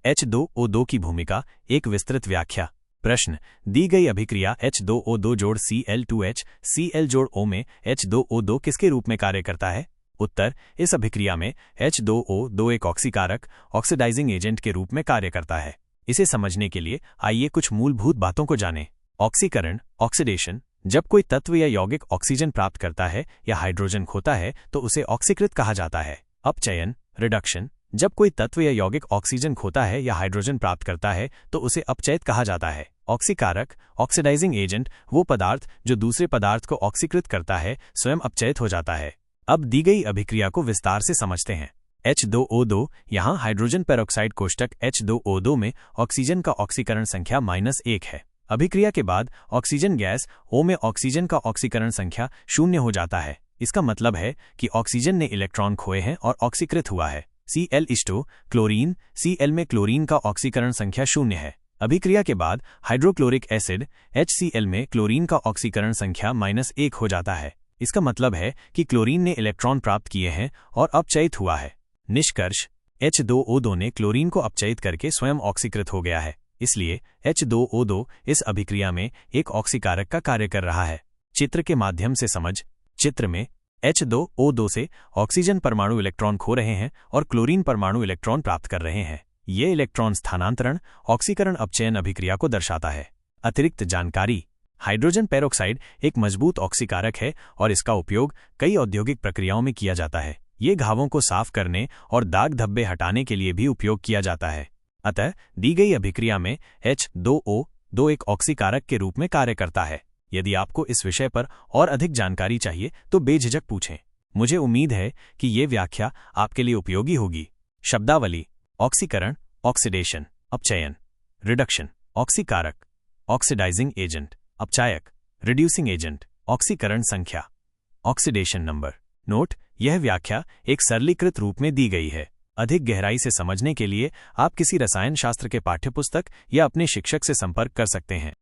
H2O2 की भूमिका, एक विस्तृत व्याख्या। प्रश्न, दी गई अभिक्रिया H2O2 जोड़ Cl2H Cl जोड़ O में H2O2 किसके रूप में कार्य करता है? उत्तर, इस अभिक्रिया में H2O2 एक ऑक्सीकारक ऑक्सीडाइजिंग एजेंट के रूप में कार्य करता है। इसे समझने के लिए आइए कुछ मूलभूत बातों को जानें। ऑक्सीकरण, ऑक्सीडेशन। जब कोई तत्व या यौगिक ऑक्सीजन प्राप्त करता है या हाइड्रोजन खोता है तो उसे ऑक्सीकृत कहा जाता है। अपचयन, रिडक्शन। जब कोई तत्व या यौगिक ऑक्सीजन खोता है या हाइड्रोजन प्राप्त करता है तो उसे अपचयित कहा जाता है। ऑक्सीकारक ऑक्सीडाइजिंग एजेंट, वो पदार्थ जो दूसरे पदार्थ को ऑक्सीकृत करता है, स्वयं अपचयित हो जाता है। अब दी गई अभिक्रिया को विस्तार से समझते हैं। H2O2, यहाँ हाइड्रोजन पेरोक्साइड कोष्टक H2O2 में ऑक्सीजन का ऑक्सीकरण संख्या -1 है। अभिक्रिया के बाद ऑक्सीजन गैस O में ऑक्सीजन का ऑक्सीकरण संख्या 0 हो जाता है। इसका मतलब है कि ऑक्सीजन ने इलेक्ट्रॉन खोए हैं और ऑक्सीकृत हुआ है। Cl क्लोरीन, Cl में क्लोरीन का ऑक्सीकरण संख्या 0 है। अभिक्रिया के बाद हाइड्रोक्लोरिक एसिड HCl में क्लोरीन का ऑक्सीकरण संख्या -1 हो जाता है। इसका मतलब है कि क्लोरीन ने इलेक्ट्रॉन प्राप्त किए हैं और अपचयित हुआ है। निष्कर्ष, H2O2 ने क्लोरीन को अपचयित करके स्वयं ऑक्सीकृत हो गया है। इसलिए H2O2 इस अभिक्रिया में एक ऑक्सीकारक का कार्य कर रहा है। चित्र के माध्यम से समझ। चित्र में H2O2 से ऑक्सीजन परमाणु इलेक्ट्रॉन खो रहे हैं और क्लोरीन परमाणु इलेक्ट्रॉन प्राप्त कर रहे हैं। ये इलेक्ट्रॉन स्थानांतरण ऑक्सीकरण अपचयन अभिक्रिया को दर्शाता है। अतिरिक्त जानकारी, हाइड्रोजन पेरोक्साइड एक मजबूत ऑक्सीकारक है और इसका उपयोग कई औद्योगिक प्रक्रियाओं में किया जाता है। ये घावों को साफ करने और दाग धब्बे हटाने के लिए भी उपयोग किया जाता है। अतः दी गई अभिक्रिया में H2O2 एक ऑक्सीकारक के रूप में कार्य करता है। यदि आपको इस विषय पर और अधिक जानकारी चाहिए तो बेझिझक पूछें। मुझे उम्मीद है कि ये व्याख्या आपके लिए उपयोगी होगी। शब्दावली: ऑक्सीकरण, ऑक्सीडेशन, अपचयन। रिडक्शन, ऑक्सीकारक, ऑक्सीडाइजिंग एजेंट, अपचायक, रिड्यूसिंग एजेंट, ऑक्सीकरण संख्या, ऑक्सीडेशन नंबर। नोट: यह व्याख्या एक सरलीकृत रूप में दी गई है। अधिक गहराई से समझने के लिए आप किसी रसायन शास्त्र के पाठ्यपुस्तक या अपने शिक्षक से संपर्क कर सकते हैं।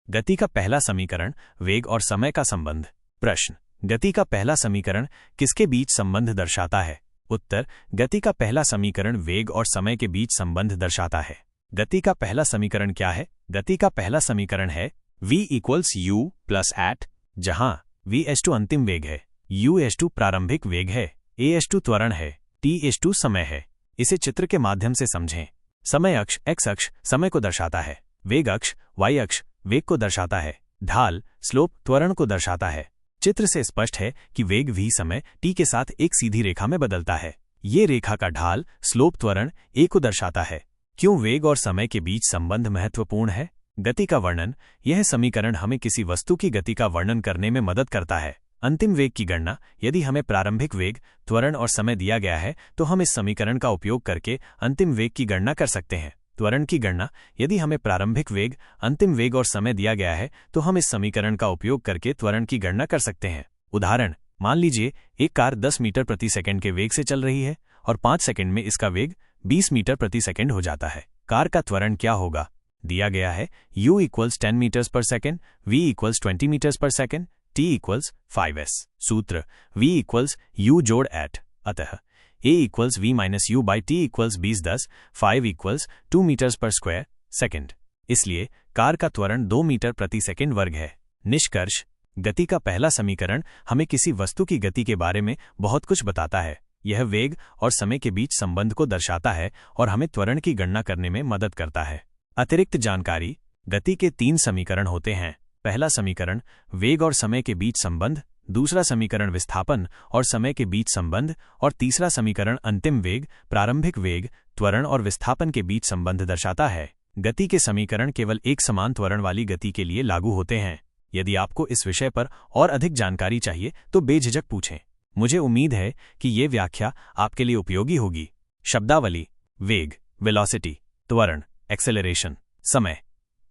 गति का पहला समीकरण, वेग और समय का संबंध। प्रश्न, गति का पहला समीकरण किसके बीच संबंध दर्शाता है? उत्तर, गति का पहला समीकरण वेग और समय के बीच संबंध दर्शाता है। गति का पहला समीकरण क्या है? गति का पहला समीकरण है v = u + at, जहां v अंतिम वेग है, u प्रारंभिक वेग है, a त्वरण है, t समय है। इसे चित्र के माध्यम से समझें। समय अक्ष x अक्ष समय को दर्शाता है, वेग अक्ष y अक्ष वेग को दर्शाता है, ढाल स्लोप त्वरण को दर्शाता है। चित्र से स्पष्ट है कि वेग v समय t के साथ एक सीधी रेखा में बदलता है। ये रेखा का ढाल स्लोप त्वरण a को दर्शाता है। क्यों वेग और समय के बीच संबंध महत्वपूर्ण है? गति का वर्णन: यह समीकरण हमें किसी वस्तु की गति का वर्णन करने में मदद करता है। अंतिम वेग की गणना: यदि हमें प्रारंभिक वेग, त्वरण और समय दिया गया है तो हम इस समीकरण का उपयोग करके अंतिम वेग की गणना कर सकते हैं। त्वरण की गणना: यदि हमें प्रारंभिक वेग, अंतिम वेग और समय दिया गया है तो हम इस समीकरण का उपयोग करके त्वरण की गणना कर सकते हैं। उदाहरण: मान लीजिए एक कार 10 मीटर प्रति सेकंड के वेग से चल रही है और 5 सेकंड में इसका वेग 20 मीटर प्रति सेकंड हो जाता है। कार का त्वरण क्या होगा? दिया गया है u = 10 मीटर्स पर सेकंड, v = 20 मीटर्स पर सेकंड, t = 5s। सूत्र: v = u जोड़ at। अतः a = v - u by t = 20 5 = 2 metres पर स्क्वायर सेकंड। इसलिए कार का त्वरण 2 मीटर प्रति सेकंड वर्ग है। निष्कर्ष: गति का पहला समीकरण हमें किसी वस्तु की गति के बारे में बहुत कुछ बताता है। यह वेग और समय के बीच संबंध को दर्शाता है और हमें त्वरण की गणना करने में मदद करता है। अतिरिक्त जानकारी: गति के 3 समीकरण होते हैं। पहला समीकरण वेग और समय के बीच संबंध, दूसरा समीकरण विस्थापन और समय के बीच संबंध और तीसरा समीकरण अंतिम वेग, प्रारंभिक वेग, त्वरण और विस्थापन के बीच संबंध दर्शाता है। गति के समीकरण केवल एक समान त्वरण वाली गति के लिए लागू होते हैं। यदि आपको इस विषय पर और अधिक जानकारी चाहिए तो बेझिझक पूछें। मुझे उम्मीद है कि ये व्याख्या आपके लिए उपयोगी होगी। शब्दावली: वेग, वेलोसिटी, त्वरण, एक्सेलरेशन, समय,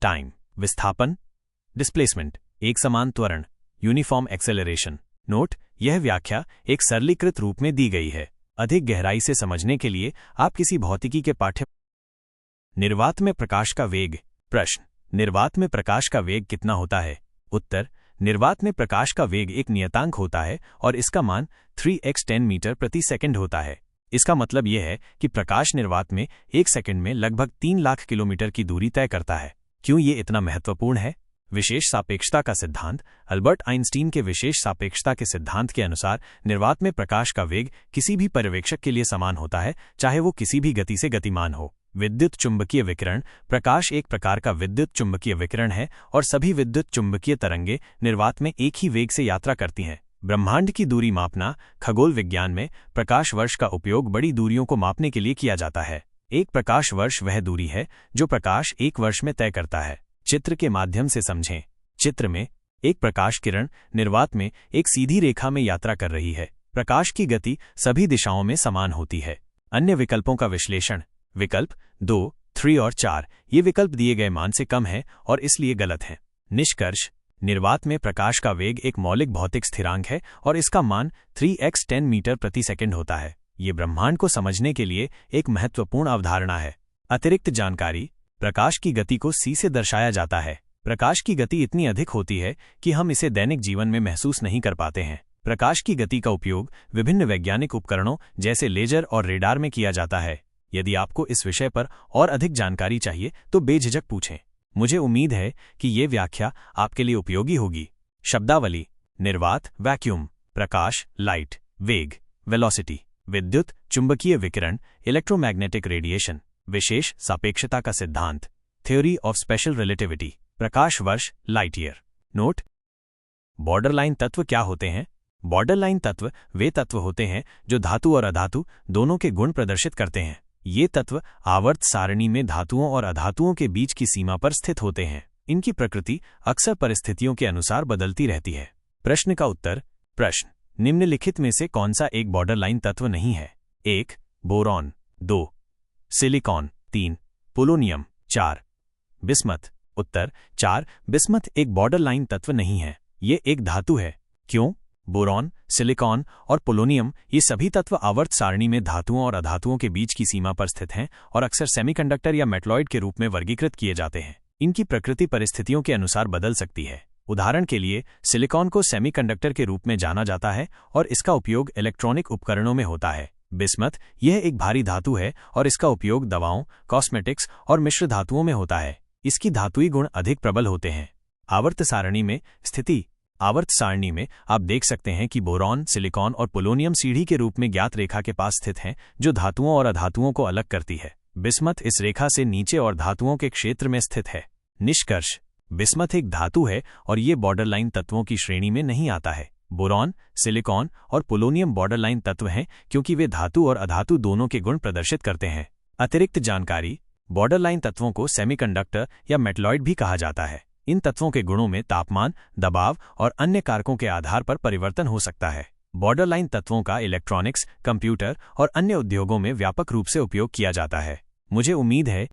टाइम, विस्थापन, डिस्प्लेसमेंट, एक समान त्वरण, यूनिफॉर्म एक्सेलरेशन। नोट: यह व्याख्या एक सरलीकृत रूप में दी गई है। अधिक गहराई से समझने के लिए आप किसी भौतिकी के पाठ्य। निर्वात में प्रकाश का वेग। प्रश्न: निर्वात में प्रकाश का वेग कितना होता है? उत्तर: निर्वात में प्रकाश का वेग एक नियतांक होता है और इसका मान 3x10 मीटर प्रति सेकंड होता है। इसका मतलब यह है कि प्रकाश निर्वात में 1 सेकंड में लगभग 3 लाख किलोमीटर की दूरी तय करता है। क्यों ये इतना महत्वपूर्ण है? विशेष सापेक्षता का सिद्धांत। अल्बर्ट आइंस्टीन के विशेष सापेक्षता के सिद्धांत के अनुसार निर्वात में प्रकाश का वेग किसी भी पर्यवेक्षक के लिए समान होता है, चाहे वो किसी भी गति से गतिमान हो। विद्युत चुंबकीय विकिरण। प्रकाश एक प्रकार का विद्युत चुंबकीय विकिरण है और सभी विद्युत चुंबकीय तरंगें निर्वात में एक ही वेग से यात्रा करती हैं। ब्रह्मांड की दूरी मापना। खगोल विज्ञान में प्रकाश वर्ष का उपयोग बड़ी दूरियों को मापने के लिए किया जाता है। एक प्रकाश वर्ष वह दूरी है जो प्रकाश एक वर्ष में तय करता है। चित्र के माध्यम से समझें। चित्र में एक प्रकाश किरण निर्वात में एक सीधी रेखा में यात्रा कर रही है। प्रकाश की गति सभी दिशाओं में समान होती है। अन्य विकल्पों का विश्लेषण। विकल्प 2, 3 और 4 ये विकल्प दिए गए मान से कम है और इसलिए गलत हैं। निष्कर्ष। निर्वात में प्रकाश का वेग एक मौलिक भौतिक स्थिरांक है और इसका मान 3x10 मीटर प्रति सेकंड होता है। ये ब्रह्मांड को समझने के लिए एक महत्वपूर्ण अवधारणा है। अतिरिक्त जानकारी। प्रकाश की गति को c से दर्शाया जाता है। प्रकाश की गति इतनी अधिक होती है कि हम इसे दैनिक जीवन में महसूस नहीं कर पाते हैं। प्रकाश की गति का उपयोग विभिन्न वैज्ञानिक उपकरणों जैसे लेजर और रेडार में किया जाता है। यदि आपको इस विषय पर और अधिक जानकारी चाहिए तो बेझिझक पूछें। मुझे उम्मीद है कि ये व्याख्या आपके लिए उपयोगी होगी। शब्दावली। निर्वात, वैक्यूम। प्रकाश, लाइट। वेग, वेलोसिटी। विद्युत चुंबकीय विकिरण, इलेक्ट्रोमैग्नेटिक रेडिएशन। विशेष सापेक्षता का सिद्धांत, थ्योरी ऑफ स्पेशल रिलेटिविटी। प्रकाश वर्ष, लाइट ईयर। नोट। बॉर्डरलाइन तत्व क्या होते हैं? बॉर्डरलाइन तत्व वे तत्व होते हैं जो धातु और अधातु दोनों के गुण प्रदर्शित करते हैं। ये तत्व आवर्त सारणी में धातुओं और अधातुओं के बीच की सीमा पर स्थित होते हैं। इनकी प्रकृति अक्सर परिस्थितियों के अनुसार बदलती रहती है। प्रश्न का उत्तर। प्रश्न। निम्नलिखित में से कौन सा एक बॉर्डरलाइन तत्व नहीं है? 1. बोरॉन। 2. सिलिकॉन। 3. पोलोनियम। 4. बिस्मथ। उत्तर। 4. बिस्मथ एक बॉर्डरलाइन तत्व नहीं है। ये एक धातु है। क्यों? बोरॉन, सिलिकॉन और पोलोनियम ये सभी तत्व आवर्त सारणी में धातुओं और अधातुओं के बीच की सीमा पर स्थित हैं और अक्सर सेमीकंडक्टर या मेटलॉइड के रूप में वर्गीकृत किए जाते हैं। इनकी प्रकृति परिस्थितियों के अनुसार बदल सकती है। उदाहरण के लिए सिलिकॉन को सेमीकंडक्टर के रूप में जाना जाता है और इसका उपयोग इलेक्ट्रॉनिक उपकरणों में होता है। बिस्मथ यह एक भारी धातु है और इसका उपयोग दवाओं, कॉस्मेटिक्स और मिश्र धातुओं में होता है। इसकी धातुई गुण अधिक प्रबल होते हैं। आवर्त सारणी में स्थिति। आवर्त सारणी में आप देख सकते हैं कि बोरॉन, सिलिकॉन और पोलोनियम सीढ़ी के रूप में ज्ञात रेखा के पास स्थित हैं जो धातुओं और अधातुओं को अलग करती है। बिस्मथ इस रेखा से नीचे और धातुओं के क्षेत्र में स्थित है। निष्कर्ष। बिस्मथ एक धातु है और ये बॉर्डरलाइन तत्वों की श्रेणी में नहीं आता है। बोरॉन, सिलिकॉन और पोलोनियम बॉर्डरलाइन तत्व हैं क्योंकि वे धातु और अधातु दोनों के गुण प्रदर्शित करते हैं। अतिरिक्त जानकारी। बॉर्डरलाइन तत्वों को सेमीकंडक्टर या मेटलॉइड भी कहा जाता है। इन तत्वों के गुणों में तापमान, दबाव और अन्य कारकों के आधार पर परिवर्तन हो सकता है। बॉर्डरलाइन तत्वों का इलेक्ट्रॉनिक्स, कंप्यूटर और अन्य उद्योगों में व्यापक रूप से उपयोग किया जाता है। मुझे उम्मीद है।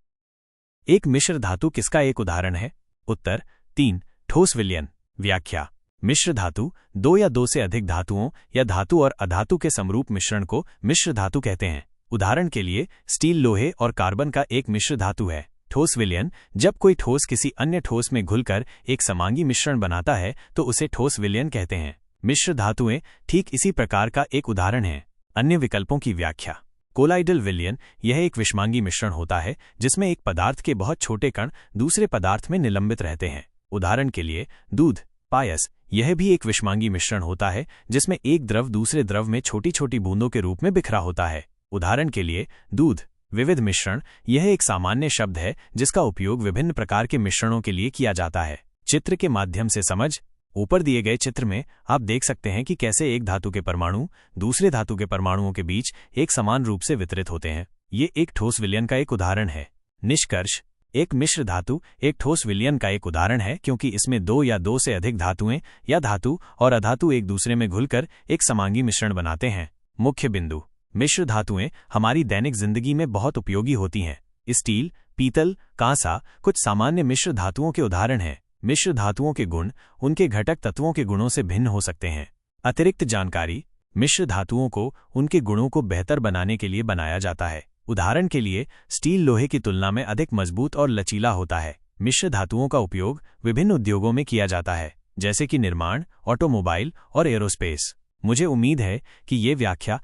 एक मिश्र धातु किसका एक उदाहरण है? उत्तर। 3. ठोस विलयन। व्याख्या। मिश्र धातु 2 या 2 से अधिक धातुओं या धातु और अधातु के समरूप मिश्रण को मिश्र धातु कहते हैं। उदाहरण के लिए स्टील लोहे और कार्बन का एक मिश्र धातु है। ठोस विलयन। जब कोई ठोस किसी अन्य ठोस में घुलकर एक समांगी मिश्रण बनाता है तो उसे ठोस विलयन कहते हैं। मिश्र धातुएं ठीक इसी प्रकार का एक उदाहरण है। अन्य विकल्पों की व्याख्या। कोलाइडल विलयन यह एक विषमांगी मिश्रण होता है जिसमें एक पदार्थ के बहुत छोटे कण दूसरे पदार्थ में निलंबित रहते हैं। उदाहरण के लिए दूध, पायस। यह भी एक विषमांगी मिश्रण होता है जिसमें एक द्रव दूसरे द्रव में छोटी छोटी बूंदों के रूप में बिखरा होता है। उदाहरण के लिए दूध। विविध मिश्रण यह एक सामान्य शब्द है जिसका उपयोग विभिन्न प्रकार के मिश्रणों के लिए किया जाता है। चित्र के माध्यम से समझ। ऊपर दिए गए चित्र में आप देख सकते हैं कि कैसे एक धातु के परमाणु दूसरे धातु के परमाणुओं के बीच एक समान रूप से वितरित होते हैं। ये एक ठोस विलयन का एक उदाहरण है। निष्कर्ष। एक मिश्र धातु एक ठोस विलयन का एक उदाहरण है क्योंकि इसमें 2 या 2 से अधिक धातुएं या धातु और अधातु एक दूसरे में घुलकर एक समांगी मिश्रण बनाते हैं। मुख्य बिंदु। मिश्र धातुएं हमारी दैनिक जिंदगी में बहुत उपयोगी होती हैं। स्टील, पीतल, कांसा कुछ सामान्य मिश्र धातुओं के उदाहरण हैं। मिश्र धातुओं के गुण उनके घटक तत्वों के गुणों से भिन्न हो सकते हैं। अतिरिक्त जानकारी। मिश्र धातुओं को उनके गुणों को बेहतर बनाने के लिए बनाया जाता है। उदाहरण के लिए स्टील लोहे की तुलना में अधिक मजबूत और लचीला होता है। मिश्र धातुओं का उपयोग विभिन्न उद्योगों में किया जाता है जैसे कि निर्माण, ऑटोमोबाइल और एरोस्पेस। मुझे उम्मीद है कि ये व्याख्या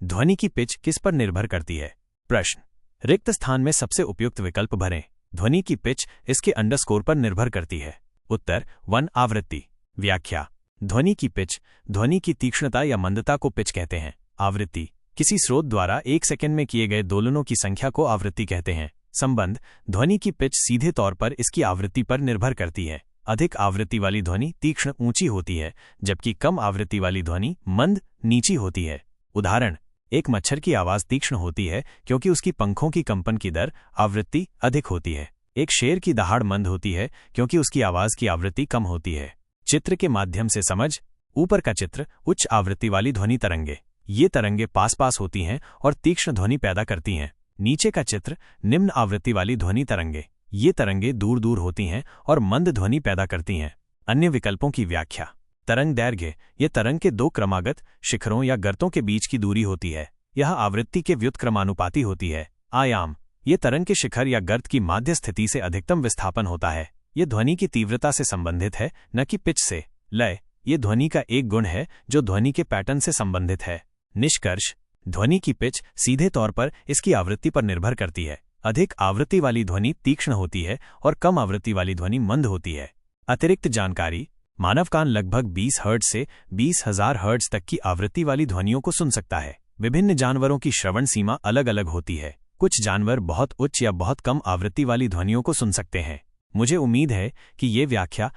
ध्वनि की पिच किस पर निर्भर करती है? प्रश्न, रिक्त स्थान में सबसे उपयुक्त विकल्प भरें। ध्वनि की पिच इसके अंडरस्कोर पर निर्भर करती है। उत्तर 1 आवृत्ति। व्याख्या, ध्वनि की पिच ध्वनि की तीक्ष्णता या मंदता को पिच कहते हैं। आवृत्ति, किसी स्रोत द्वारा 1 सेकंड में किए गए दोलनों की संख्या को आवृत्ति कहते हैं। संबंध, ध्वनि की पिच सीधे तौर पर इसकी आवृत्ति पर निर्भर करती है। अधिक आवृत्ति वाली ध्वनि तीक्ष्ण ऊंची होती है, जबकि कम आवृत्ति वाली ध्वनि मंद नीची होती है। उदाहरण, एक मच्छर की आवाज तीक्ष्ण होती है क्योंकि उसकी पंखों की कंपन की दर आवृत्ति अधिक होती है। एक शेर की दहाड़ मंद होती है क्योंकि उसकी आवाज की आवृत्ति कम होती है। चित्र के माध्यम से समझ। ऊपर का चित्र उच्च आवृत्ति वाली ध्वनि तरंगे। ये तरंगे पास पास होती हैं और तीक्ष्ण ध्वनि पैदा करती हैं। नीचे का चित्र निम्न आवृत्ति वाली ध्वनि तरंगे। ये तरंगे दूर दूर होती हैं और मंद ध्वनि पैदा करती हैं। अन्य विकल्पों की व्याख्या, तरंग दैर्घ्य, ये तरंग के दो क्रमागत शिखरों या गर्तों के बीच की दूरी होती है। यह आवृत्ति के व्युत्क्रमानुपाती होती है। आयाम, ये तरंग के शिखर या गर्त की माध्य स्थिति से अधिकतम विस्थापन होता है। ये ध्वनि की तीव्रता से संबंधित है, न कि पिच से। लय, ये ध्वनि का एक गुण है जो ध्वनि के पैटर्न से संबंधित है। निष्कर्ष, ध्वनि की पिच सीधे तौर पर इसकी आवृत्ति पर निर्भर करती है। अधिक आवृत्ति वाली ध्वनि तीक्ष्ण होती है और कम आवृत्ति वाली ध्वनि मंद होती है। अतिरिक्त जानकारी, मानव कान लगभग 20 हर्ट्ज से 20,000 हर्ट्ज तक की आवृत्ति वाली ध्वनियों को सुन सकता है। विभिन्न जानवरों की श्रवण सीमा अलग अलग होती है। कुछ जानवर बहुत उच्च या बहुत कम आवृत्ति वाली ध्वनियों को सुन सकते हैं। मुझे उम्मीद है कि ये व्याख्या।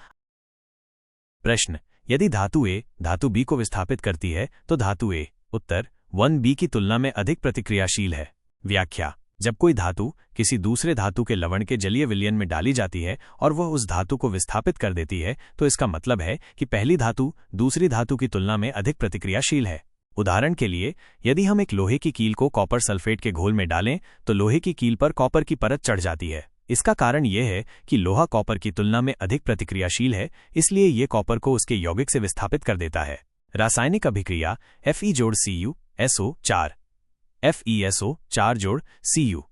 प्रश्न, यदि धातु ए धातु बी को विस्थापित करती है तो धातु ए उत्तर 1b की तुलना में अधिक प्रतिक्रियाशील है। व्याख्या, जब कोई धातु किसी दूसरे धातु के लवण के जलीय विलयन में डाली जाती है और वह उस धातु को विस्थापित कर देती है तो इसका मतलब है कि पहली धातु दूसरी धातु की तुलना में अधिक प्रतिक्रियाशील है। उदाहरण के लिए, यदि हम एक लोहे की कील को कॉपर सल्फेट के घोल में डालें तो लोहे की कील पर कॉपर की परत चढ़ जाती है। इसका कारण यह है कि लोहा कॉपर की तुलना में अधिक प्रतिक्रियाशील है, इसलिए ये कॉपर को उसके यौगिक से विस्थापित कर देता है। रासायनिक अभिक्रिया Fe जोड़ Cu SO4 FeSO4 जोड़ Cu।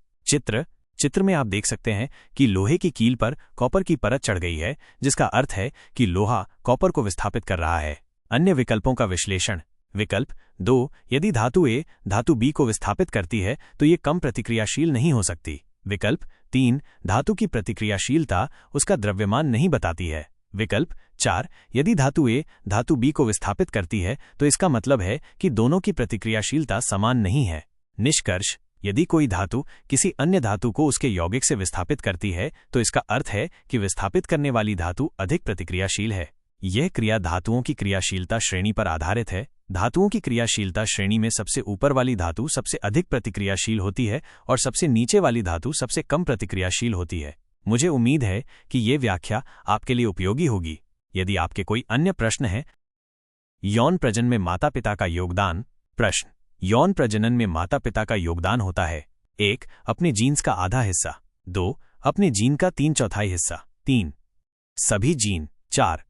चित्र में आप देख सकते हैं कि लोहे की कील पर कॉपर की परत चढ़ गई है, जिसका अर्थ है कि लोहा कॉपर को विस्थापित कर रहा है। अन्य विकल्पों का विश्लेषण। विकल्प 2, यदि धातु ए धातु बी को विस्थापित करती है तो ये कम प्रतिक्रियाशील नहीं हो सकती। विकल्प 3, धातु की प्रतिक्रियाशीलता उसका द्रव्यमान नहीं बताती है। विकल्प 4, यदि धातु ए धातु बी को विस्थापित करती है तो इसका मतलब है कि दोनों की प्रतिक्रियाशीलता समान नहीं है। निष्कर्ष, यदि कोई धातु किसी अन्य धातु को उसके यौगिक से विस्थापित करती है तो इसका अर्थ है कि विस्थापित करने वाली धातु अधिक प्रतिक्रियाशील है। यह क्रिया धातुओं की क्रियाशीलता श्रेणी पर आधारित है। धातुओं की क्रियाशीलता श्रेणी में सबसे ऊपर वाली धातु सबसे अधिक प्रतिक्रियाशील होती है और सबसे नीचे वाली धातु सबसे कम प्रतिक्रियाशील होती है। मुझे उम्मीद है कि ये व्याख्या आपके लिए उपयोगी होगी। यदि आपके कोई अन्य प्रश्न हैं। यौन प्रजनन में माता पिता का योगदान। प्रश्न, यौन प्रजनन में माता पिता का योगदान होता है। 1, अपने जीन्स का आधा हिस्सा। 2, अपने जीन का 3/4 हिस्सा। 3, सभी जीन। 4,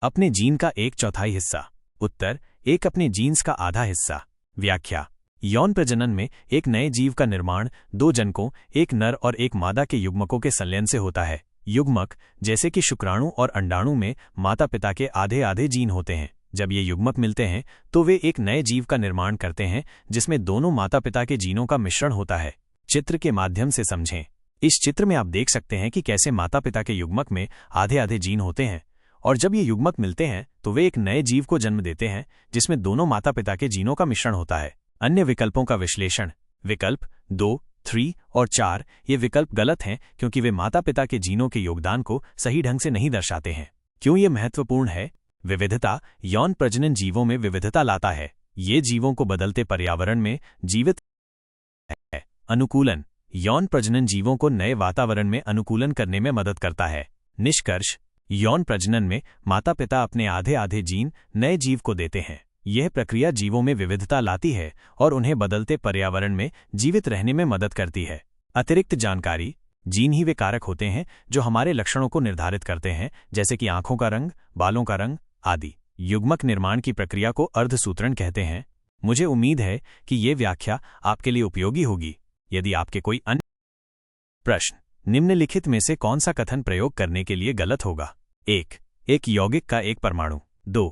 अपने जीन का 1/4 हिस्सा। उत्तर 1, अपने जीन्स का आधा हिस्सा। व्याख्या, यौन प्रजनन में एक नए जीव का निर्माण 2 जनकों, एक नर और एक मादा के युग्मकों के संलयन से होता है। युग्मक जैसे कि शुक्राणु और अंडाणु में माता पिता के आधे आधे जीन होते हैं। जब ये युग्मक मिलते हैं तो वे एक नए जीव का निर्माण करते हैं जिसमें दोनों माता पिता के जीनों का मिश्रण होता है। चित्र के माध्यम से समझें। इस चित्र में आप देख सकते हैं कि कैसे माता पिता के युग्मक में आधे आधे जीन होते हैं और जब ये युग्मक मिलते हैं तो वे एक नए जीव को जन्म देते हैं जिसमें दोनों माता पिता के जीनों का मिश्रण होता है। अन्य विकल्पों का विश्लेषण। विकल्प 2, 3 और 4 ये विकल्प गलत हैं क्योंकि वे माता पिता के जीनों के योगदान को सही ढंग से नहीं दर्शाते हैं। क्यों ये महत्वपूर्ण है? विविधता यौन प्रजनन जीवों में विविधता लाता है। ये जीवों को बदलते पर्यावरण में जीवित है। अनुकूलन यौन प्रजनन जीवों को नए वातावरण में अनुकूलन करने में मदद करता है। निष्कर्ष, यौन प्रजनन में माता पिता अपने आधे आधे जीन नए जीव को देते हैं। यह प्रक्रिया जीवों में विविधता लाती है और उन्हें बदलते पर्यावरण में जीवित रहने में मदद करती है। अतिरिक्त जानकारी। जीन ही वे कारक होते हैं जो हमारे लक्षणों को निर्धारित करते हैं, जैसे कि आंखों का रंग, बालों का रंग आदि। युग्मक निर्माण की प्रक्रिया को अर्धसूत्रण कहते हैं। मुझे उम्मीद है कि ये व्याख्या आपके लिए उपयोगी होगी। यदि आपके कोई अन्य प्रश्न, निम्नलिखित में से कौन सा कथन प्रयोग करने के लिए गलत होगा? 1, एक यौगिक का एक परमाणु। 2,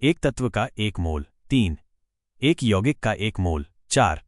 एक तत्व का 1 मोल। 3, एक यौगिक का 1 मोल। 4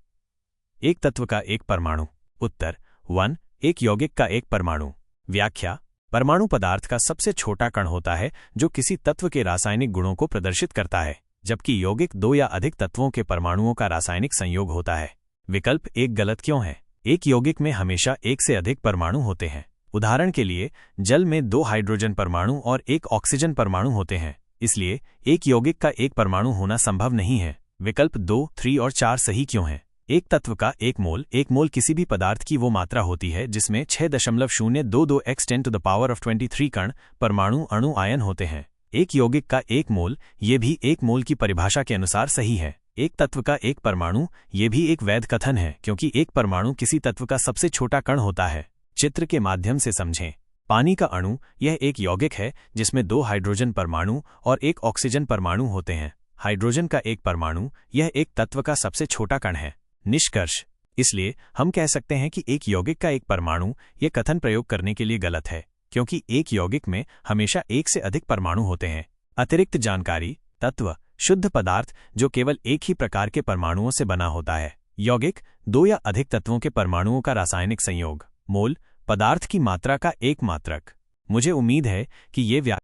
एक तत्व का एक परमाणु। उत्तर 1 एक यौगिक का एक परमाणु। व्याख्या परमाणु पदार्थ का सबसे छोटा कण होता है जो किसी तत्व के रासायनिक गुणों को प्रदर्शित करता है, जबकि यौगिक 2 या अधिक तत्वों के परमाणुओं का रासायनिक संयोग होता है। विकल्प 1 गलत क्यों है? एक यौगिक में हमेशा एक से अधिक परमाणु होते हैं। उदाहरण के लिए जल में 2 हाइड्रोजन परमाणु और 1 ऑक्सीजन परमाणु होते हैं, इसलिए एक यौगिक का एक परमाणु होना संभव नहीं है। विकल्प 2, 3 और 4 सही क्यों हैं? एक तत्व का एक मोल किसी भी पदार्थ की वो मात्रा होती है जिसमें 6.022 x 10⁻23 कण परमाणु अणु आयन होते हैं। एक यौगिक का एक मोल, ये भी एक मोल की परिभाषा के अनुसार सही है। एक तत्व का एक परमाणु, ये भी एक वैध कथन है क्योंकि एक परमाणु किसी तत्व का सबसे छोटा कण होता है। चित्र के माध्यम से समझें। पानी का अणु, यह एक यौगिक है जिसमें 2 हाइड्रोजन परमाणु और 1 ऑक्सीजन परमाणु होते हैं। हाइड्रोजन का एक परमाणु, यह एक तत्व का सबसे छोटा कण है। निष्कर्ष इसलिए हम कह सकते हैं कि एक यौगिक का एक परमाणु, यह कथन प्रयोग करने के लिए गलत है क्योंकि एक यौगिक में हमेशा एक से अधिक परमाणु होते हैं। अतिरिक्त जानकारी। तत्व शुद्ध पदार्थ जो केवल एक ही प्रकार के परमाणुओं से बना होता है। यौगिक 2 या अधिक तत्वों के परमाणुओं का रासायनिक संयोग। मोल पदार्थ की मात्रा का एक मात्रक। मुझे उम्मीद है कि ये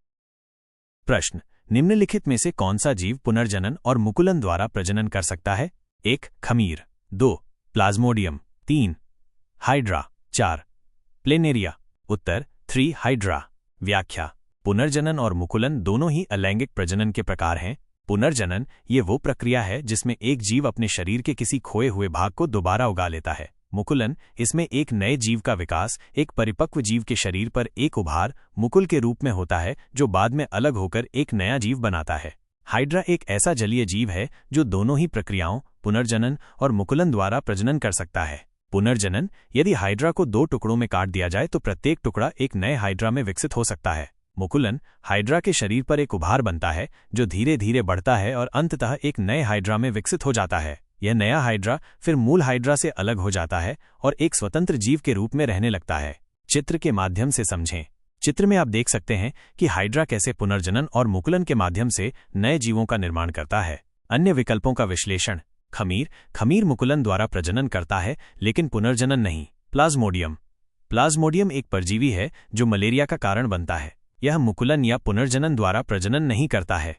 प्रश्न निम्नलिखित में से कौन सा जीव पुनर्जनन और मुकुलन द्वारा प्रजनन कर सकता है? 1 खमीर, 2 प्लाज्मोडियम, 3 हाइड्रा, 4 प्लेनेरिया। उत्तर 3 हाइड्रा। व्याख्या पुनर्जनन और मुकुलन दोनों ही अलैंगिक प्रजनन के प्रकार हैं। पुनर्जनन ये वो प्रक्रिया है जिसमें एक जीव अपने शरीर के किसी खोए हुए भाग को दोबारा उगा लेता है। मुकुलन इसमें एक नए जीव का विकास एक परिपक्व जीव के शरीर पर एक उभार मुकुल के रूप में होता है जो बाद में अलग होकर एक नया जीव बनाता है। हाइड्रा एक ऐसा जलीय जीव है जो दोनों ही प्रक्रियाओं पुनर्जनन और मुकुलन द्वारा प्रजनन कर सकता है। पुनर्जनन यदि हाइड्रा को 2 टुकड़ों में काट दिया जाए तो प्रत्येक टुकड़ा एक नए हाइड्रा में विकसित हो सकता है। मुकुलन हाइड्रा के शरीर पर एक उभार बनता है जो धीरे धीरे बढ़ता है और अंततः एक नए हाइड्रा में विकसित हो जाता है। यह नया हाइड्रा फिर मूल हाइड्रा से अलग हो जाता है और एक स्वतंत्र जीव के रूप में रहने लगता है। चित्र के माध्यम से समझें। चित्र में आप देख सकते हैं कि हाइड्रा कैसे पुनर्जनन और मुकुलन के माध्यम से नए जीवों का निर्माण करता है। अन्य विकल्पों का विश्लेषण। खमीर मुकुलन द्वारा प्रजनन करता है लेकिन पुनर्जनन नहीं। प्लाज्मोडियम एक परजीवी है जो मलेरिया का कारण बनता है। यह मुकुलन या पुनर्जनन द्वारा प्रजनन नहीं करता है।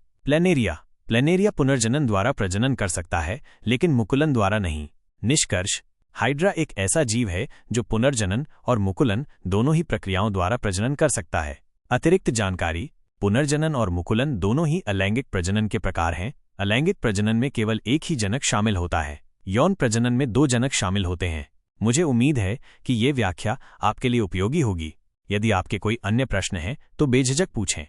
प्लेनेरिया पुनर्जनन द्वारा प्रजनन कर सकता है लेकिन मुकुलन द्वारा नहीं। निष्कर्ष हाइड्रा एक ऐसा जीव है जो पुनर्जनन और मुकुलन दोनों ही प्रक्रियाओं द्वारा प्रजनन कर सकता है। अतिरिक्त जानकारी। पुनर्जनन और मुकुलन दोनों ही अलैंगिक प्रजनन के प्रकार हैं। अलैंगिक प्रजनन में केवल एक ही जनक शामिल होता है। यौन प्रजनन में 2 जनक शामिल होते हैं। मुझे उम्मीद है कि ये व्याख्या आपके लिए उपयोगी होगी। यदि आपके कोई अन्य प्रश्न हैं तो बेझिझक पूछें।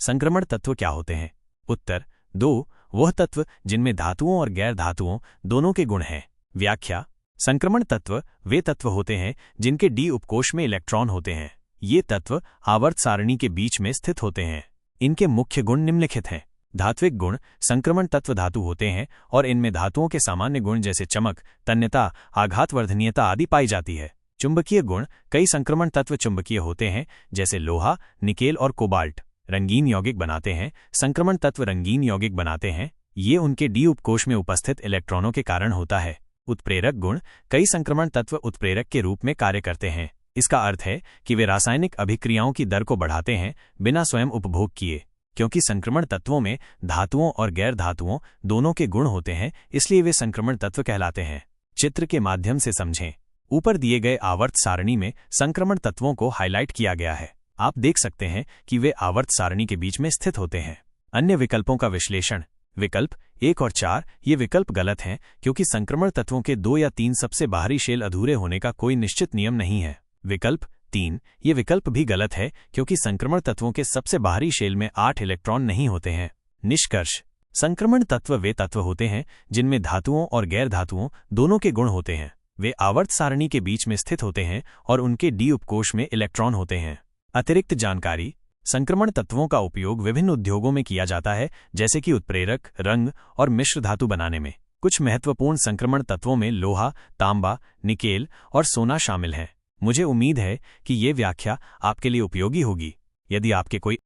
संक्रमण तत्व क्या होते हैं? उत्तर 2 वह तत्व जिनमें धातुओं और गैर धातुओं दोनों के गुण हैं। व्याख्या संक्रमण तत्व वे तत्व होते हैं जिनके डी उपकोष में इलेक्ट्रॉन होते हैं। ये तत्व आवर्त सारणी के बीच में स्थित होते हैं। इनके मुख्य गुण निम्नलिखित हैं। धात्विक गुण संक्रमण तत्व धातु होते हैं और इनमें धातुओं के सामान्य गुण जैसे चमक, तन्यता, आघातवर्धनीयता आदि पाई जाती है। चुंबकीय गुण कई संक्रमण तत्व चुंबकीय होते हैं जैसे लोहा, निकेल और कोबाल्ट। रंगीन यौगिक बनाते हैं संक्रमण तत्व रंगीन यौगिक बनाते हैं। ये उनके डी उपकोष में उपस्थित इलेक्ट्रॉनों के कारण होता है। उत्प्रेरक गुण कई संक्रमण तत्व उत्प्रेरक के रूप में कार्य करते हैं। इसका अर्थ है कि वे रासायनिक अभिक्रियाओं की दर को बढ़ाते हैं बिना स्वयं उपभोग किए। क्योंकि संक्रमण तत्वों में धातुओं और गैर धातुओं दोनों के गुण होते हैं इसलिए वे संक्रमण तत्व कहलाते हैं। चित्र के माध्यम से समझें। ऊपर दिए गए आवर्त सारणी में संक्रमण तत्वों को हाईलाइट किया गया है। आप देख सकते हैं कि वे आवर्त सारणी के बीच में स्थित होते हैं। अन्य विकल्पों का विश्लेषण। विकल्प 1 और 4 ये विकल्प गलत हैं क्योंकि संक्रमण तत्वों के 2 या 3 सबसे बाहरी शेल अधूरे होने का कोई निश्चित नियम नहीं है। विकल्प 3 ये विकल्प भी गलत है क्योंकि संक्रमण तत्वों के सबसे बाहरी शेल में 8 इलेक्ट्रॉन नहीं होते हैं। निष्कर्ष संक्रमण तत्व वे तत्व होते हैं जिनमें धातुओं और गैर धातुओं दोनों के गुण होते हैं। वे आवर्त सारणी के बीच में स्थित होते हैं और उनके डी उपकोष में इलेक्ट्रॉन होते हैं। अतिरिक्त जानकारी। संक्रमण तत्वों का उपयोग विभिन्न उद्योगों में किया जाता है जैसे कि उत्प्रेरक, रंग और मिश्र धातु बनाने में। कुछ महत्वपूर्ण संक्रमण तत्वों में लोहा, तांबा, निकेल और सोना शामिल हैं। मुझे उम्मीद है कि ये व्याख्या आपके लिए उपयोगी होगी। यदि आपके कोई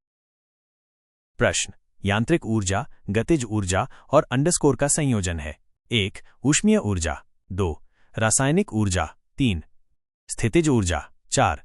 प्रश्न यांत्रिक ऊर्जा, गतिज ऊर्जा और अंडरस्कोर का संयोजन है। 1. ऊष्मीय ऊर्जा। 2. रासायनिक ऊर्जा। 3. स्थितिज ऊर्जा। 4.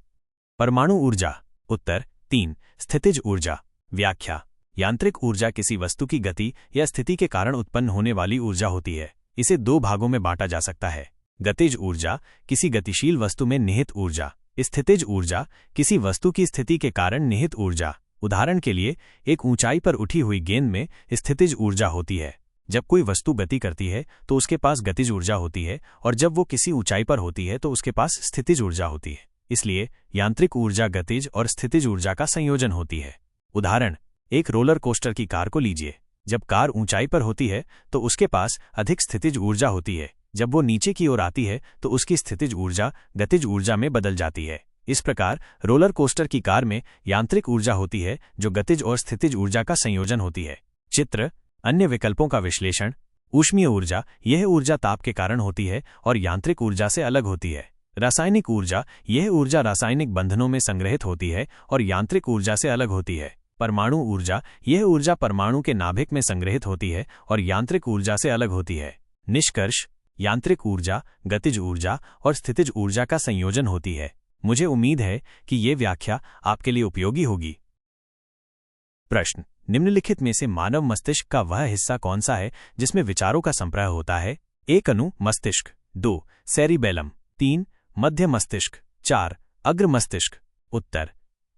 परमाणु ऊर्जा। उत्तर 3. स्थितिज ऊर्जा। व्याख्या। यांत्रिक ऊर्जा किसी वस्तु की गति या स्थिति के कारण उत्पन्न होने वाली ऊर्जा होती है। इसे 2 भागों में बांटा जा सकता है। गतिज ऊर्जा, किसी गतिशील वस्तु में निहित ऊर्जा। स्थितिज ऊर्जा, किसी वस्तु की स्थिति के कारण निहित ऊर्जा। उदाहरण के लिए, एक ऊंचाई पर उठी हुई गेंद में स्थितिज ऊर्जा होती है। जब कोई वस्तु गति करती है तो उसके पास गतिज ऊर्जा होती है, और जब वो किसी ऊंचाई पर होती है तो उसके पास स्थितिज ऊर्जा होती है। इसलिए यांत्रिक ऊर्जा गतिज और स्थितिज ऊर्जा का संयोजन होती है। उदाहरण, एक रोलर कोस्टर की कार को लीजिए। जब कार ऊंचाई पर होती है तो उसके पास अधिक स्थितिज ऊर्जा होती है। जब वो नीचे की ओर आती है तो उसकी स्थितिज ऊर्जा गतिज ऊर्जा में बदल जाती है। इस प्रकार रोलर कोस्टर की कार में यांत्रिक ऊर्जा होती है जो गतिज और स्थितिज ऊर्जा का संयोजन होती है। चित्र। अन्य विकल्पों का विश्लेषण। ऊष्मीय ऊर्जा, यह ऊर्जा ताप के कारण होती है और यांत्रिक ऊर्जा से अलग होती है। रासायनिक ऊर्जा, यह ऊर्जा रासायनिक बंधनों में संग्रहित होती है और यांत्रिक ऊर्जा से अलग होती है। परमाणु ऊर्जा, यह ऊर्जा परमाणु के नाभिक में संग्रहित होती है और यांत्रिक ऊर्जा से अलग होती है। निष्कर्ष, यांत्रिक ऊर्जा, गतिज ऊर्जा और स्थितिज ऊर्जा का संयोजन होती है। मुझे उम्मीद है कि ये व्याख्या आपके लिए उपयोगी होगी। प्रश्न, निम्नलिखित में से मानव मस्तिष्क का वह हिस्सा कौन सा है जिसमें विचारों का संप्रह होता है? 1. अनु मस्तिष्क। 2. सेरिबेलम। 3. मध्य मस्तिष्क। 4. अग्र मस्तिष्क। उत्तर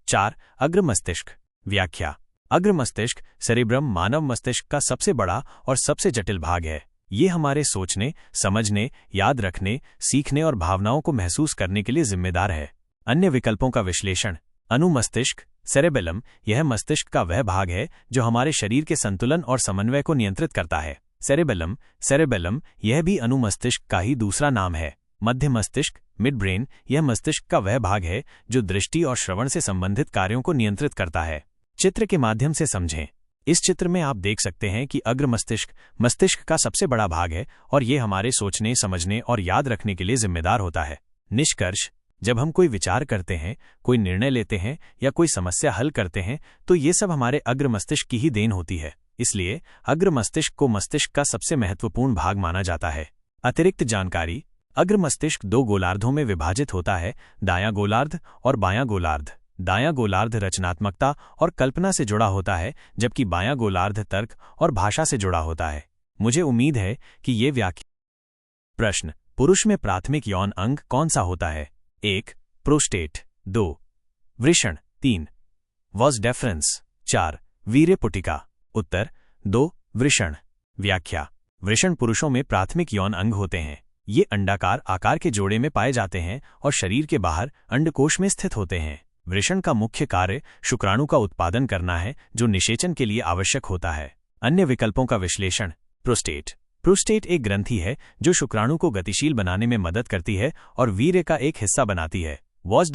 4. अग्र मस्तिष्क। व्याख्या। अग्र मस्तिष्क, सेरिब्रम, मानव मस्तिष्क का सबसे बड़ा और सबसे जटिल भाग है। ये हमारे सोचने, समझने, याद रखने, सीखने और भावनाओं को महसूस करने के लिए जिम्मेदार है। अन्य विकल्पों का विश्लेषण। अनुमस्तिष्क, सेरेबेलम, यह मस्तिष्क का वह भाग है जो हमारे शरीर के संतुलन और समन्वय को नियंत्रित करता है। सेरेबेलम, यह भी अनुमस्तिष्क का ही दूसरा नाम है। मध्य मस्तिष्क, मिड ब्रेन, यह मस्तिष्क का वह भाग है जो दृष्टि और श्रवण से संबंधित कार्यों को नियंत्रित करता है। चित्र के माध्यम से समझें। इस चित्र में आप देख सकते हैं कि अग्र मस्तिष्क मस्तिष्क का सबसे बड़ा भाग है और ये हमारे सोचने, समझने और याद रखने के लिए जिम्मेदार होता है। निष्कर्ष, जब हम कोई विचार करते हैं, कोई निर्णय लेते हैं या कोई समस्या हल करते हैं तो ये सब हमारे अग्र मस्तिष्क की ही देन होती है। इसलिए अग्र मस्तिष्क को मस्तिष्क का सबसे महत्वपूर्ण भाग माना जाता है। अतिरिक्त जानकारी। अग्र मस्तिष्क 2 गोलार्धों में विभाजित होता है, दायां गोलार्ध और बायां गोलार्ध। दायां गोलार्ध रचनात्मकता और कल्पना से जुड़ा होता है, जबकि बायां गोलार्ध तर्क और भाषा से जुड़ा होता है। मुझे उम्मीद है कि ये व्याख्या। प्रश्न, पुरुष में प्राथमिक यौन अंग कौन सा होता है? 1. प्रोस्टेट। 2. वृषण। 3. Vas deferens. 4. वीर्यपुटिका। उत्तर 2. वृषण। व्याख्या। वृषण पुरुषों में प्राथमिक यौन अंग होते हैं। ये अंडाकार आकार के जोड़े में पाए जाते हैं और शरीर के बाहर अंडकोश में स्थित होते हैं। वृषण का मुख्य कार्य शुक्राणु का उत्पादन करना है जो निषेचन के लिए आवश्यक होता है। अन्य विकल्पों का विश्लेषण। प्रोस्टेट एक ग्रंथि है जो शुक्राणु को गतिशील बनाने में मदद करती है और वीर्य का एक हिस्सा बनाती है। वॉस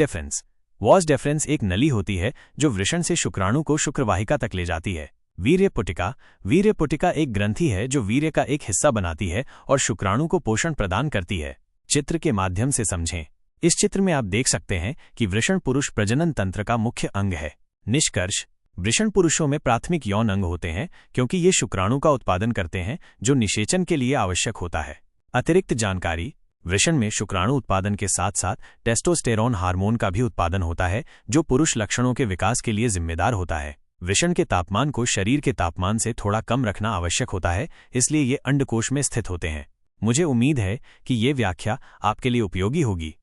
डेफरेंस एक नली होती है जो वृषण से शुक्राणु को शुक्रवाहिका तक ले जाती है। वीर्यपुटिका एक ग्रंथि है जो वीर्य का एक हिस्सा बनाती है और शुक्राणु को पोषण प्रदान करती है। चित्र के माध्यम से समझें। इस चित्र में आप देख सकते हैं कि वृषण पुरुष प्रजनन तंत्र का मुख्य अंग है। निष्कर्ष, वृषण पुरुषों में प्राथमिक यौन अंग होते हैं क्योंकि ये शुक्राणु का उत्पादन करते हैं जो निषेचन के लिए आवश्यक होता है। अतिरिक्त जानकारी। वृषण में शुक्राणु उत्पादन के साथ साथ टेस्टोस्टेरोन हार्मोन का भी उत्पादन होता है जो पुरुष लक्षणों के विकास के लिए जिम्मेदार होता है। वृषण के तापमान को शरीर के तापमान से थोड़ा कम रखना आवश्यक होता है, इसलिए ये अंडकोश में स्थित होते हैं। मुझे उम्मीद है कि ये व्याख्या आपके लिए उपयोगी होगी।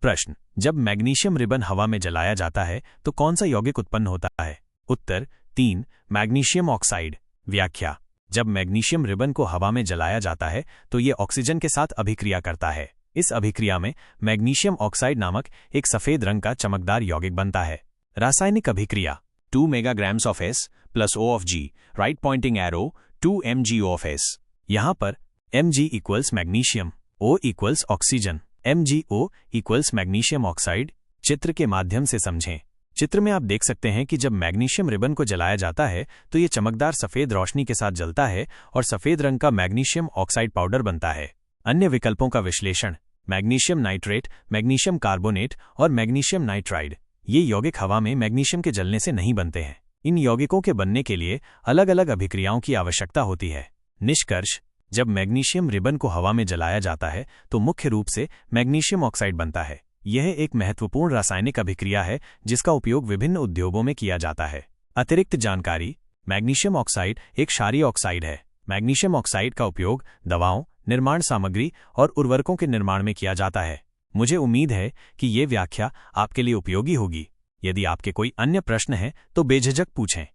प्रश्न, जब मैग्नीशियम रिबन हवा में जलाया जाता है तो कौन सा यौगिक उत्पन्न होता है? उत्तर 3. Magnesium oxide. व्याख्या। जब मैग्नीशियम रिबन को हवा में जलाया जाता है तो ये ऑक्सीजन के साथ अभिक्रिया करता है। इस अभिक्रिया में मैग्नीशियम ऑक्साइड नामक एक सफेद रंग का चमकदार यौगिक बनता है। रासायनिक अभिक्रिया। 2 megagrams of S plus O of G, right pointing arrow, 2 MgO of S। यहाँ पर Mg equals magnesium, O equals oxygen, MgO equals magnesium oxide. चित्र के माध्यम से समझें। चित्र में आप देख सकते हैं कि जब मैग्नीशियम रिबन को जलाया जाता है तो ये चमकदार सफेद रोशनी के साथ जलता है और सफेद रंग का मैग्नीशियम ऑक्साइड पाउडर बनता है। अन्य विकल्पों का विश्लेषण। मैग्नीशियम नाइट्रेट, मैग्नीशियम कार्बोनेट और मैग्नीशियम नाइट्राइड। ये यौगिक हवा में मैग्नीशियम के जलने से नहीं बनते हैं। इन यौगिकों के बनने के लिए अलग अलग अभिक्रियाओं की आवश्यकता होती है। निष्कर्ष: जब मैग्नीशियम रिबन को हवा में जलाया जाता है तो मुख्य रूप से मैग्नीशियम ऑक्साइड बनता है। यह एक महत्वपूर्ण रासायनिक अभिक्रिया है जिसका उपयोग विभिन्न उद्योगों में किया जाता है। अतिरिक्त जानकारी: मैग्नीशियम ऑक्साइड एक क्षारीय ऑक्साइड है। मैग्नीशियम ऑक्साइड का उपयोग दवाओं, निर्माण सामग्री और उर्वरकों के निर्माण में किया जाता है। मुझे उम्मीद है कि ये व्याख्या आपके लिए उपयोगी होगी। यदि आपके कोई अन्य प्रश्न हैं तो बेझिझक पूछें।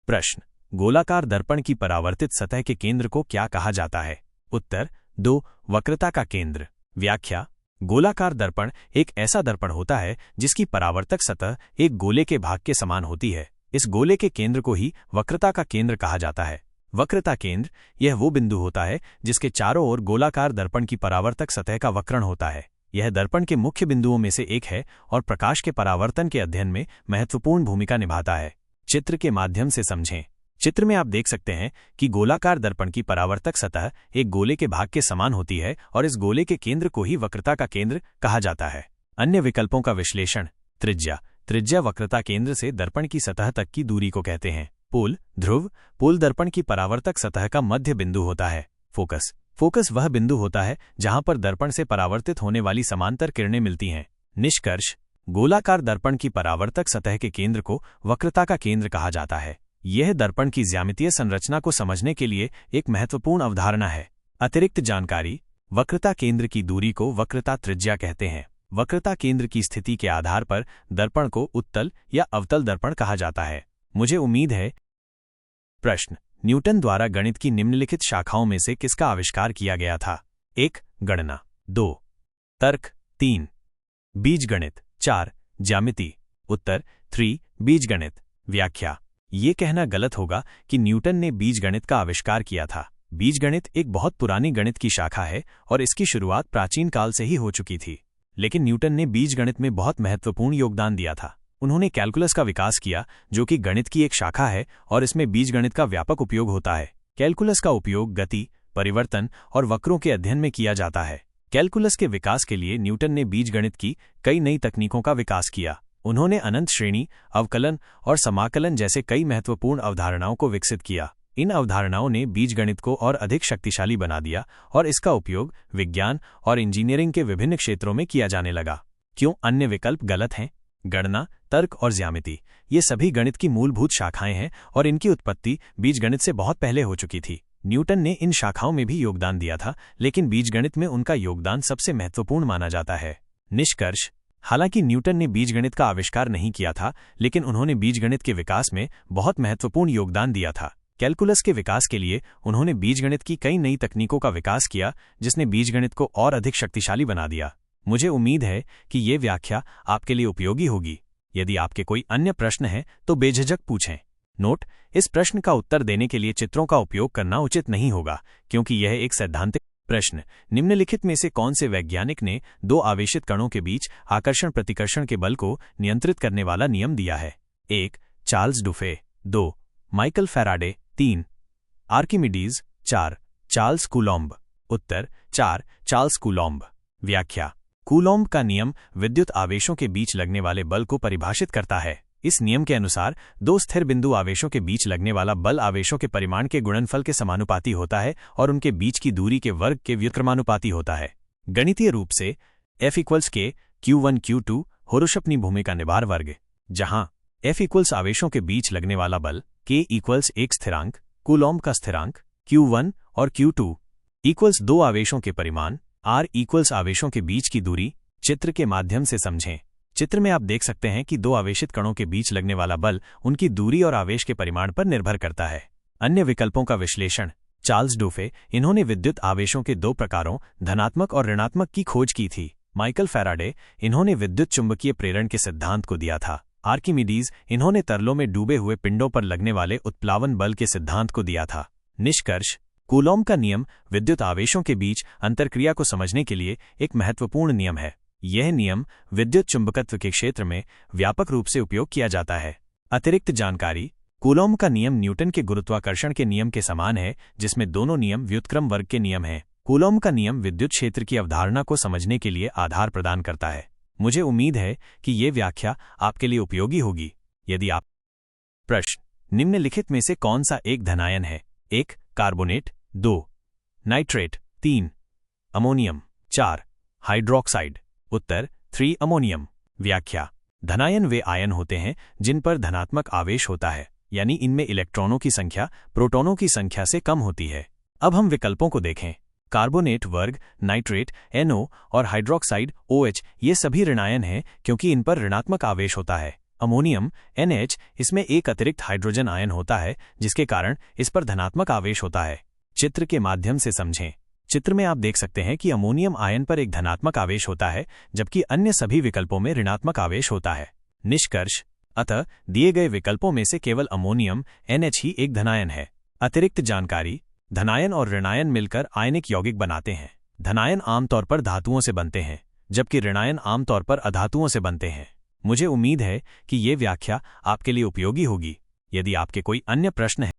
प्रश्न: गोलाकार दर्पण की परावर्तित सतह के केंद्र को क्या कहा जाता है? उत्तर: 2. वक्रता का केंद्र। व्याख्या: गोलाकार दर्पण एक ऐसा दर्पण होता है जिसकी परावर्तक सतह एक गोले के भाग के समान होती है। इस गोले के केंद्र को ही वक्रता का केंद्र कहा जाता है। वक्रता केंद्र यह वो बिंदु होता है जिसके चारों ओर गोलाकार दर्पण की परावर्तक सतह का वक्रण होता है। यह दर्पण के मुख्य बिंदुओं में से एक है और प्रकाश के परावर्तन के अध्ययन में महत्वपूर्ण भूमिका निभाता है। चित्र के माध्यम से समझें। चित्र में आप देख सकते हैं कि गोलाकार दर्पण की परावर्तक सतह एक गोले के भाग के समान होती है और इस गोले के केंद्र को ही वक्रता का केंद्र कहा जाता है। अन्य विकल्पों का विश्लेषण। त्रिज्या: त्रिज्या वक्रता केंद्र से दर्पण की सतह तक की दूरी को कहते हैं। पोल: ध्रुव, पोल दर्पण की परावर्तक सतह का मध्य बिंदु होता है। फोकस: फोकस वह बिंदु होता है जहां पर दर्पण से परावर्तित होने वाली समांतर किरणें मिलती हैं। निष्कर्ष: गोलाकार दर्पण की परावर्तक सतह के केंद्र को वक्रता का केंद्र कहा जाता है। यह दर्पण की ज्यामितीय संरचना को समझने के लिए एक महत्वपूर्ण अवधारणा है। अतिरिक्त जानकारी: वक्रता केंद्र की दूरी को वक्रता त्रिज्या कहते हैं। वक्रता केंद्र की स्थिति के आधार पर दर्पण को उत्तल या अवतल दर्पण कहा जाता है। मुझे उम्मीद है। प्रश्न: न्यूटन द्वारा गणित की निम्नलिखित शाखाओं में से किसका आविष्कार किया गया था? 1. गणना, 2. तर्क, 3. बीजगणित, 4. ज्यामिति। उत्तर: 3. बीजगणित। व्याख्या: ये कहना गलत होगा कि न्यूटन ने बीजगणित का आविष्कार किया था। बीजगणित एक बहुत पुरानी गणित की शाखा है और इसकी शुरुआत प्राचीन काल से ही हो चुकी थी। लेकिन न्यूटन ने बीजगणित में बहुत महत्वपूर्ण योगदान दिया था। उन्होंने कैलकुलस का विकास किया जो कि गणित की एक शाखा है और इसमें बीजगणित का व्यापक उपयोग होता है। कैलकुलस का उपयोग गति, परिवर्तन और वक्रों के अध्ययन में किया जाता है। कैलकुलस के विकास के लिए न्यूटन ने बीजगणित की कई नई तकनीकों का विकास किया। उन्होंने अनंत श्रेणी, अवकलन और समाकलन जैसे कई महत्वपूर्ण अवधारणाओं को विकसित किया। इन अवधारणाओं ने बीजगणित को और अधिक शक्तिशाली बना दिया और इसका उपयोग विज्ञान और इंजीनियरिंग के विभिन्न क्षेत्रों में किया जाने लगा। क्यों अन्य विकल्प गलत हैं? गणना, तर्क और ज्यामिति ये सभी गणित की मूलभूत शाखाएं हैं और इनकी उत्पत्ति बीजगणित से बहुत पहले हो चुकी थी। न्यूटन ने इन शाखाओं में भी योगदान दिया था, लेकिन बीजगणित में उनका योगदान सबसे महत्वपूर्ण माना जाता है। निष्कर्ष: हालांकि न्यूटन ने बीजगणित का आविष्कार नहीं किया था, लेकिन उन्होंने बीजगणित के विकास में बहुत महत्वपूर्ण योगदान दिया था। कैलकुलस के विकास के लिए उन्होंने बीजगणित की कई नई तकनीकों का विकास किया जिसने बीजगणित को और अधिक शक्तिशाली बना दिया। मुझे उम्मीद है कि ये व्याख्या आपके लिए उपयोगी होगी। यदि आपके कोई अन्य प्रश्न हैं तो बेझिझक पूछें। नोट: इस प्रश्न का उत्तर देने के लिए चित्रों का उपयोग करना उचित नहीं होगा क्योंकि यह एक सैद्धांतिक प्रश्न। निम्नलिखित में से कौन से वैज्ञानिक ने दो आवेशित कणों के बीच आकर्षण प्रतिकर्षण के बल को नियंत्रित करने वाला नियम दिया है? 1. Charles Dufay, 2. Michael Faraday, 3. Archimedes, 4. Charles Coulomb. उत्तर: 4. Charles Coulomb. व्याख्या: कूलॉम्ब का नियम विद्युत आवेशों के बीच लगने वाले बल को परिभाषित करता है। इस नियम के अनुसार दो स्थिर बिंदु आवेशों के बीच लगने वाला बल आवेशों के परिमाण के गुणनफल के समानुपाती होता है और उनके बीच की दूरी के वर्ग के व्युत्क्रमानुपाती होता है। गणितीय रूप से F = K Q1 Q2 होरोशपनी भूमिका निभार वर्ग, जहां F = आवेशों के बीच लगने वाला बल, K = एक स्थिरांक, कूलॉम्ब का स्थिरांक, Q1 और Q2 = दो आवेशों के परिमाण, R = आवेशों के बीच की दूरी। चित्र के माध्यम से समझें। चित्र में आप देख सकते हैं कि दो आवेशित कणों के बीच लगने वाला बल उनकी दूरी और आवेश के परिमाण पर निर्भर करता है। अन्य विकल्पों का विश्लेषण। चार्ल्स डुफे, इन्होंने विद्युत आवेशों के दो प्रकारों धनात्मक और ऋणात्मक की खोज की थी। माइकल फैराडे, इन्होंने विद्युत चुंबकीय प्रेरण के सिद्धांत को दिया था। आर्किमिडीज, इन्होंने तरलों में डूबे हुए पिंडों पर लगने वाले उत्प्लावन बल के सिद्धांत को दिया था। निष्कर्ष: कूलॉम्ब का नियम विद्युत आवेशों के बीच अंतरक्रिया को समझने के लिए एक महत्वपूर्ण नियम है। यह नियम विद्युत चुंबकत्व के क्षेत्र में व्यापक रूप से उपयोग किया जाता है। अतिरिक्त जानकारी: कूलॉम्ब का नियम न्यूटन के गुरुत्वाकर्षण के नियम के समान है, जिसमें दोनों नियम व्युत्क्रम वर्ग के नियम हैं। कूलॉम्ब का नियम विद्युत क्षेत्र की अवधारणा को समझने के लिए आधार प्रदान करता है। मुझे उम्मीद है कि ये व्याख्या आपके लिए उपयोगी होगी। यदि आप प्रश्न, निम्नलिखित में से कौन सा एक धनायन है? 1. कार्बोनेट, 2. नाइट्रेट, 3. अमोनियम, 4. हाइड्रोक्साइड। उत्तर 3 अमोनियम। व्याख्या, धनायन वे आयन होते हैं जिन पर धनात्मक आवेश होता है, यानी इनमें इलेक्ट्रॉनों की संख्या प्रोटॉनों की संख्या से कम होती है। अब हम विकल्पों को देखें। कार्बोनेट वर्ग, नाइट्रेट NO और हाइड्रोक्साइड OH ये सभी ऋणायन हैं क्योंकि इन पर ऋणात्मक आवेश होता है। अमोनियम NH, इसमें एक अतिरिक्त हाइड्रोजन आयन होता है जिसके कारण इस पर धनात्मक आवेश होता है। चित्र के माध्यम से समझें। चित्र में आप देख सकते हैं कि अमोनियम आयन पर एक धनात्मक आवेश होता है जबकि अन्य सभी विकल्पों में ऋणात्मक आवेश होता है। निष्कर्ष, अतः दिए गए विकल्पों में से केवल अमोनियम NH ही एक धनायन है। अतिरिक्त जानकारी, धनायन और ऋणायन मिलकर आयनिक यौगिक बनाते हैं। धनायन आमतौर पर धातुओं से बनते हैं जबकि ऋणायन आमतौर पर अधातुओं से बनते हैं। मुझे उम्मीद है कि ये व्याख्या आपके लिए उपयोगी होगी। यदि आपके कोई अन्य प्रश्न है